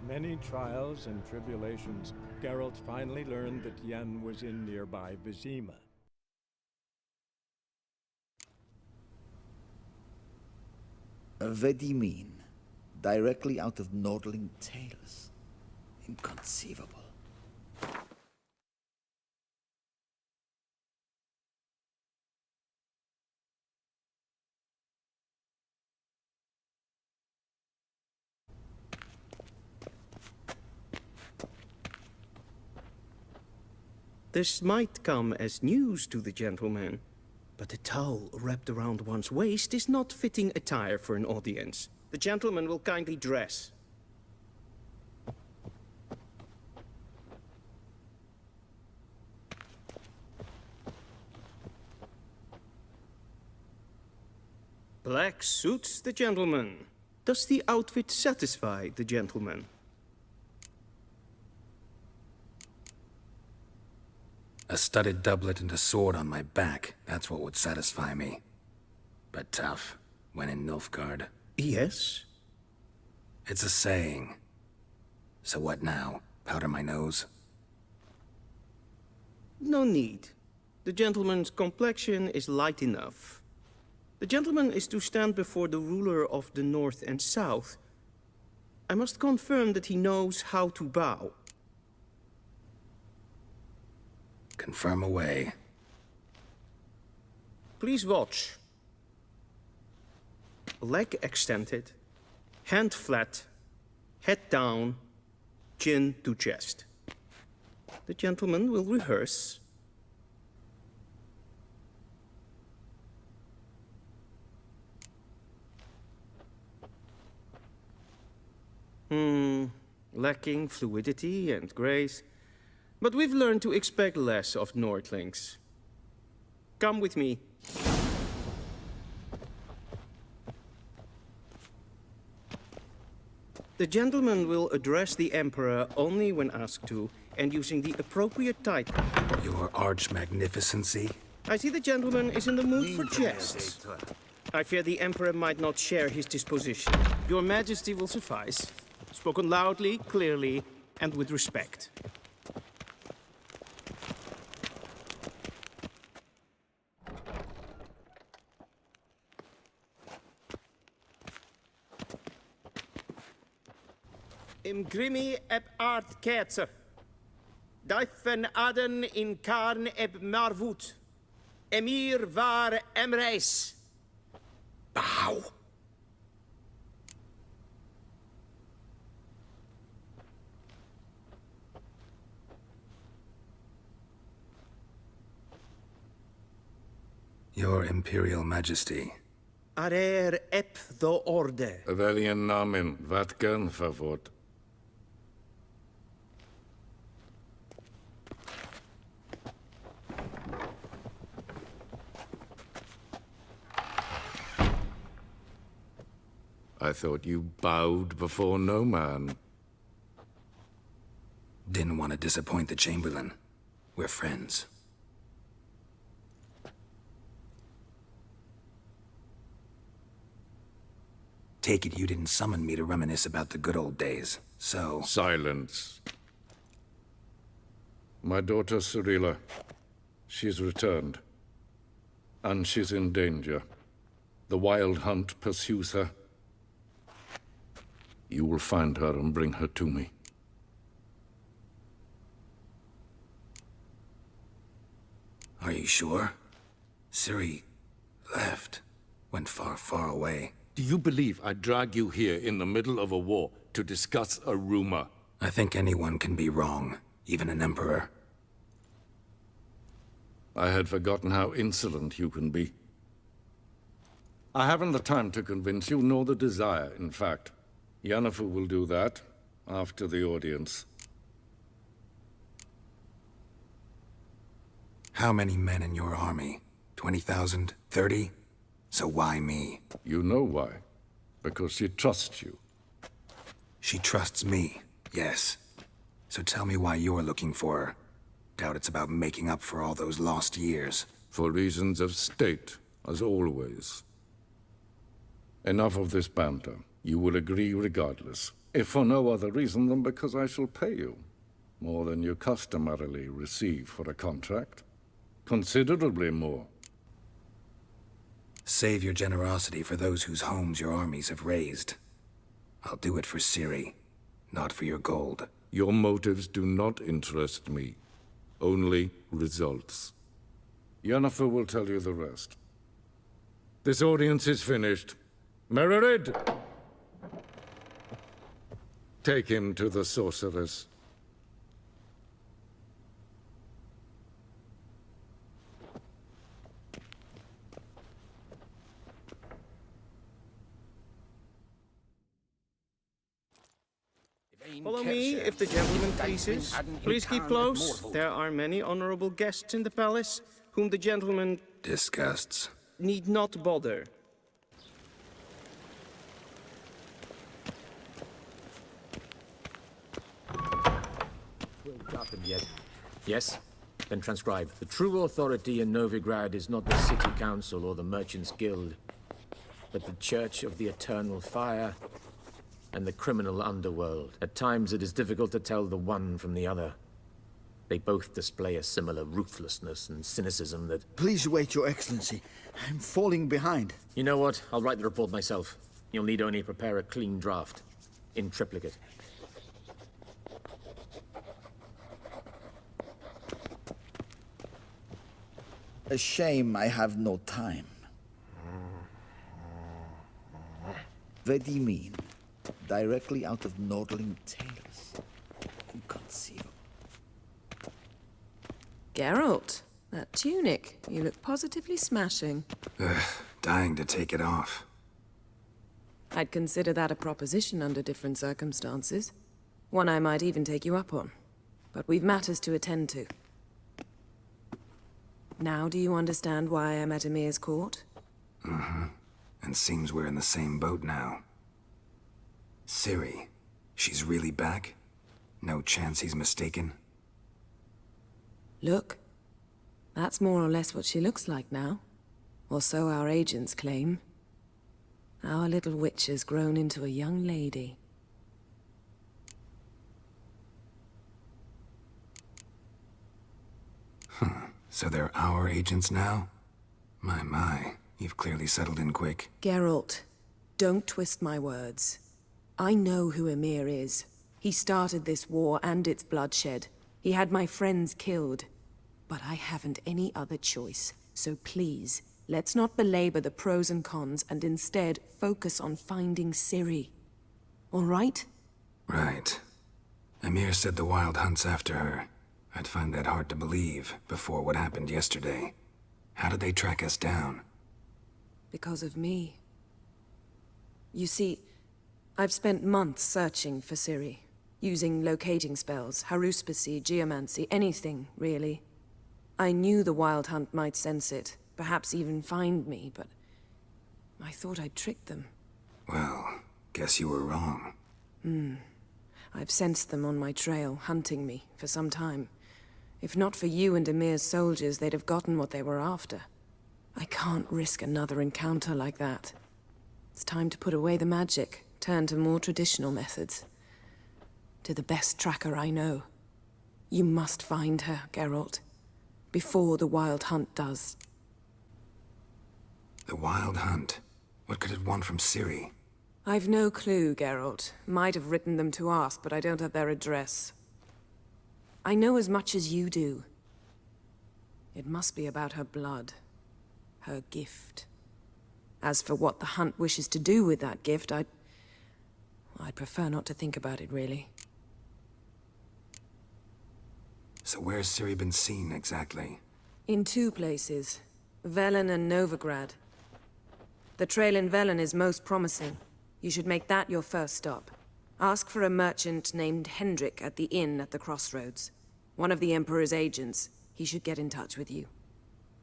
many trials and tribulations, Geralt finally learned that Yen was in nearby Vizima. What do you mean? Directly out of Nordling tales? Inconceivable. This might come as news to the gentleman, but a towel wrapped around one's waist is not fitting attire for an audience. The gentleman will kindly dress. Black suits the gentleman. Does the outfit satisfy the gentleman? A studded doublet and a sword on my back, that's what would satisfy me. But tough, when in Nilfgaard. Yes? It's a saying. So what now? Powder my nose? No need. The gentleman's complexion is light enough. The gentleman is to stand before the ruler of the North and South. I must confirm that he knows how to bow. Confirm away. Please watch. Leg extended, hand flat, head down, chin to chest. The gentleman will rehearse. Lacking fluidity and grace. But we've learned to expect less of Nordlings. Come with me. The gentleman will address the Emperor only when asked to, and using the appropriate title. Your arch-magnificency? I see the gentleman is in the mood for jests. I fear the Emperor might not share his disposition. Your Majesty will suffice. Spoken loudly, clearly, and with respect. Imgrimi eb art ketzer. Dijfen aden in karn eb marvoet. Emhyr var Emreis. Bow! Your Imperial Majesty. Arer eb the orde. Weljen namen, wat kan favort? I thought you bowed before no man. Didn't want to disappoint the Chamberlain. We're friends. Take it you didn't summon me to reminisce about the good old days, so... Silence. My daughter Cirilla, she's returned. And she's in danger. The Wild Hunt pursues her. You will find her and bring her to me. Are you sure? Ciri left. Went far, far away. Do you believe I'd drag you here in the middle of a war to discuss a rumor? I think anyone can be wrong, even an emperor. I had forgotten how insolent you can be. I haven't the time to convince you, nor the desire, in fact. Yennefer will do that after the audience. How many men in your army? 20,000? 30? So why me? You know why. Because she trusts you. She trusts me, yes. So tell me why you're looking for her. Doubt it's about making up for all those lost years. For reasons of state, as always. Enough of this banter. You will agree regardless. if for no other reason than because I shall pay you more than you customarily receive for a contract. Considerably more. Save your generosity for those whose homes your armies have razed. I'll do it for Ciri, not for your gold. Your motives do not interest me. Only results. Yennefer will tell you the rest. This audience is finished. Mererid! Take him to the sorceress. Follow me, if the gentleman pleases. Please keep close. There are many honorable guests in the palace, whom the gentleman Disgusts. need not bother. Got them yet? Yes? Then transcribe. The true authority in Novigrad is not the city council or the merchants' guild, but the Church of the Eternal Fire and the criminal underworld. At times it is difficult to tell the one from the other. They both display a similar ruthlessness and cynicism that... Please wait, Your Excellency. I'm falling behind. You know what? I'll write the report myself. You'll need only prepare a clean draft. In triplicate. A shame I have no time. Vizima, directly out of Nordling tales. Inconceivable. Geralt, that tunic. You look positively smashing. Dying to take it off. I'd consider that a proposition under different circumstances. One I might even take you up on. But we've matters to attend to. Now do you understand why I'm at Emhyr's court? And seems we're in the same boat now. Ciri, she's really back? No chance he's mistaken? Look. That's more or less what she looks like now. Or so our agents claim. Our little witch has grown into a young lady. So they're our agents now? My, you've clearly settled in quick. Geralt, don't twist my words. I know who Emhyr is. He started this war and its bloodshed. He had my friends killed. But I haven't any other choice. So please, let's not belabor the pros and cons and instead focus on finding Ciri. All right? Right. Emhyr said the Wild Hunt's after her. I'd find that hard to believe before what happened yesterday. How did they track us down? Because of me. You see, I've spent months searching for Ciri. Using locating spells, haruspicy, geomancy, anything, really. I knew the Wild Hunt might sense it, perhaps even find me, but I thought I'd tricked them. Well, guess you were wrong. I've sensed them on my trail, hunting me, for some time. If not for you and Emhyr's soldiers, they'd have gotten what they were after. I can't risk another encounter like that. It's time to put away the magic, turn to more traditional methods. To the best tracker I know. You must find her, Geralt. Before the Wild Hunt does. The Wild Hunt? What could it want from Ciri? I've no clue, Geralt. Might have written them to ask, but I don't have their address. I know as much as you do. It must be about her blood. Her gift. As for what the Hunt wishes to do with that gift, I'd prefer not to think about it, really. So where's Ciri been seen, exactly? In two places. Velen and Novigrad. The trail in Velen is most promising. You should make that your first stop. Ask for a merchant named Hendrik at the inn at the crossroads. One of the Emperor's agents. He should get in touch with you.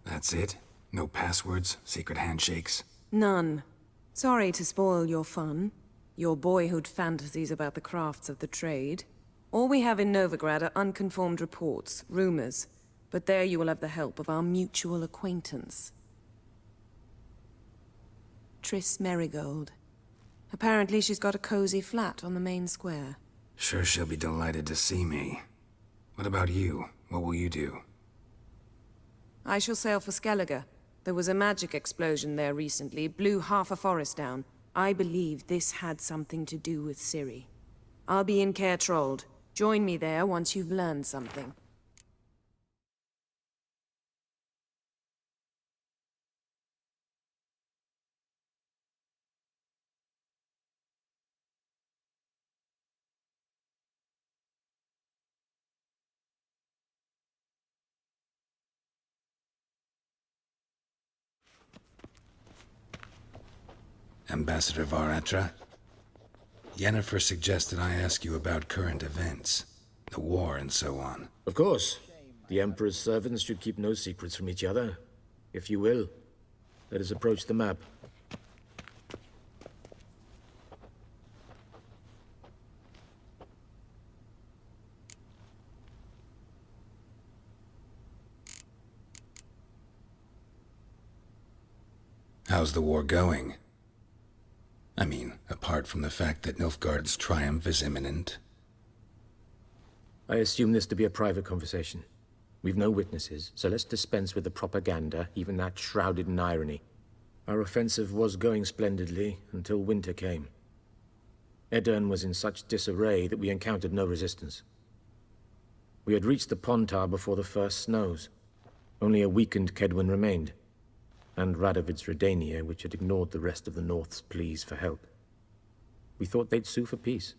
That's it? No passwords, secret handshakes? None. Sorry to spoil your fun. Your boyhood fantasies about the crafts of the trade. All we have in Novigrad are unconformed reports, rumors. But there you will have the help of our mutual acquaintance. Triss Merigold. Apparently she's got a cozy flat on the main square. Sure she'll be delighted to see me. What about you? What will you do? I shall sail for Skellige. There was a magic explosion there recently, blew half a forest down. I believe this had something to do with Ciri. I'll be in Caer Trold. Join me there once you've learned something. Ambassador Varatra? Yennefer suggested I ask you about current events, the war and so on. Of course. The Emperor's servants should keep no secrets from each other. If you will, let us approach the map. How's the war going? I mean, apart from the fact that Nilfgaard's triumph is imminent. I assume this to be a private conversation. We've no witnesses, so let's dispense with the propaganda, even that shrouded in irony. Our offensive was going splendidly until winter came. Edirn was in such disarray that we encountered no resistance. We had reached the Pontar before the first snows. Only a weakened Kedwen remained, and Radovid's Redania, which had ignored the rest of the North's pleas for help. We thought they'd sue for peace,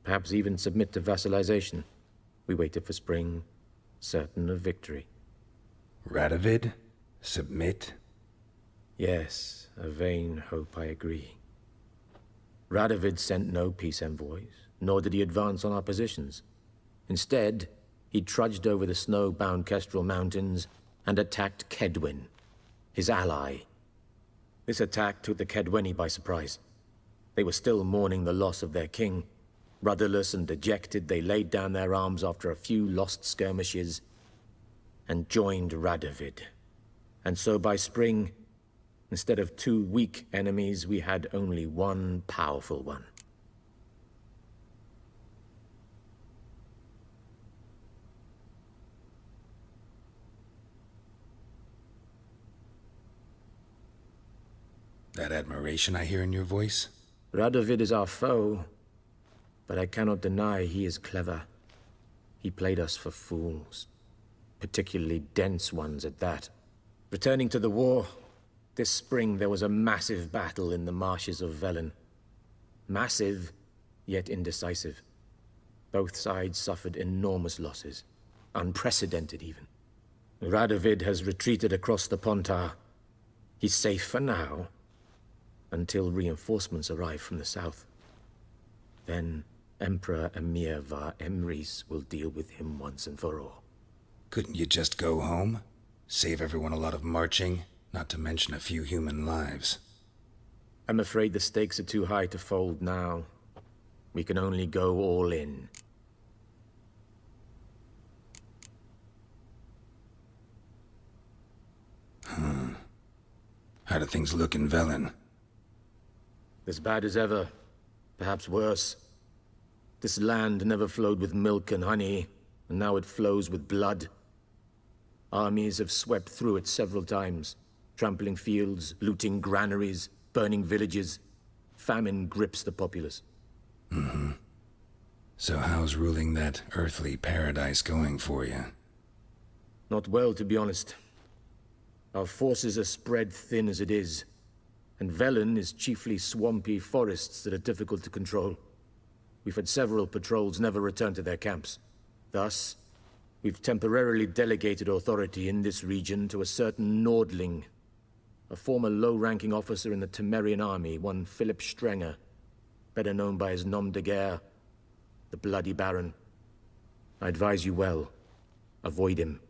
perhaps even submit to vassalization. We waited for spring, certain of victory. Radovid? Submit? Yes, a vain hope, I agree. Radovid sent no peace envoys, nor did he advance on our positions. Instead, he trudged over the snow-bound Kestrel Mountains and attacked Kedwen, his ally. This attack took the Kedweni by surprise. They were still mourning the loss of their king. Rudderless and dejected, they laid down their arms after a few lost skirmishes and joined Radovid. And so by spring, instead of two weak enemies, we had only one powerful one. That admiration I hear in your voice? Radovid is our foe, but I cannot deny he is clever. He played us for fools, particularly dense ones at that. Returning to the war, this spring there was a massive battle in the marshes of Velen. Massive, yet indecisive. Both sides suffered enormous losses, unprecedented even. Radovid has retreated across the Pontar. He's safe for now, until reinforcements arrive from the south. Then Emperor Emhyr var Emreis will deal with him once and for all. Couldn't you just go home? Save everyone a lot of marching, not to mention a few human lives. I'm afraid the stakes are too high to fold now. We can only go all in. How do things look in Velen? As bad as ever, perhaps worse. This land never flowed with milk and honey, and now it flows with blood. Armies have swept through it several times, trampling fields, looting granaries, burning villages. Famine grips the populace. So how's ruling that earthly paradise going for you? Not well, to be honest. Our forces are spread thin as it is, and Velen is chiefly swampy forests that are difficult to control. We've had several patrols never return to their camps. Thus, we've temporarily delegated authority in this region to a certain Nordling, a former low-ranking officer in the Temerian army, one Philip Strenger, better known by his nom de guerre, the Bloody Baron. I advise you well. Avoid him.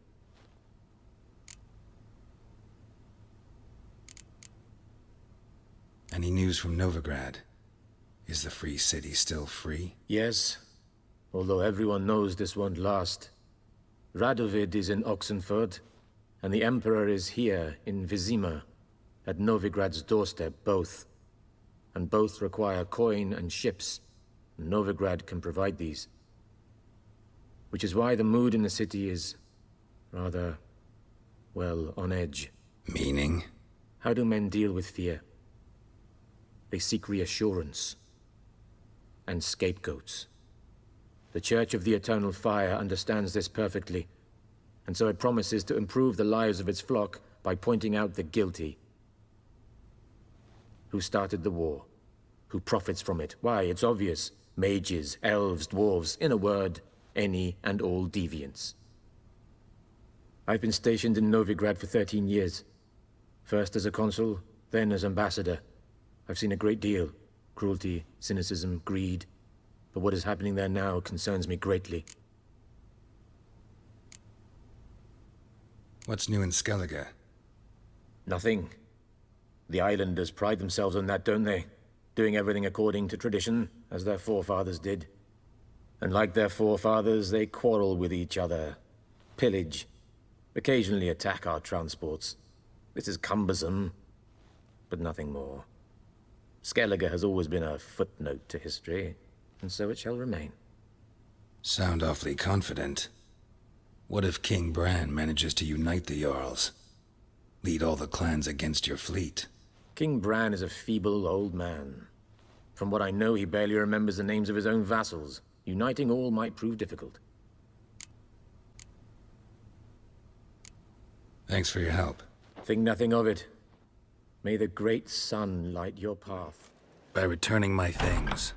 Any news from Novigrad? Is the free city still free? Yes, although everyone knows this won't last. Radovid is in Oxenford, and the Emperor is here in Vizima, at Novigrad's doorstep both. and both require coin and ships. Novigrad can provide these. Which is why the mood in the city is rather, well, on edge. Meaning? How do men deal with fear? They seek reassurance and scapegoats. The Church of the Eternal Fire understands this perfectly, and so it promises to improve the lives of its flock by pointing out the guilty. Who started the war? Who profits from it? Why, it's obvious. Mages, elves, dwarves, in a word, any and all deviants. I've been stationed in Novigrad for 13 years. First as a consul, then as ambassador. I've seen a great deal. Cruelty, cynicism, greed. But what is happening there now concerns me greatly. What's new in Skellige? Nothing. The islanders pride themselves on that, don't they? Doing everything according to tradition, as their forefathers did. And like their forefathers, they quarrel with each other, pillage, occasionally attack our transports. This is cumbersome, but nothing more. Skellige has always been a footnote to history, and so it shall remain. Sound awfully confident. What if King Bran manages to unite the Jarls? Lead all the clans against your fleet? King Bran is a feeble old man. From what I know, he barely remembers the names of his own vassals. Uniting all might prove difficult. Thanks for your help. Think nothing of it. May the great sun light your path. By returning my things.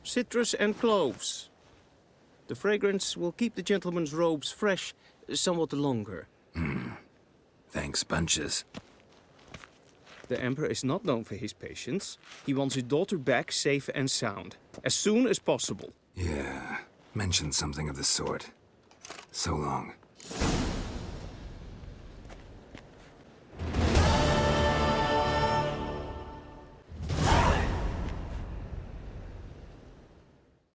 Citrus and cloves. The fragrance will keep the gentleman's robes fresh somewhat longer. Thanks, bunches. The Emperor is not known for his patience. He wants his daughter back safe and sound, as soon as possible. Yeah, mentioned something of the sort. So long.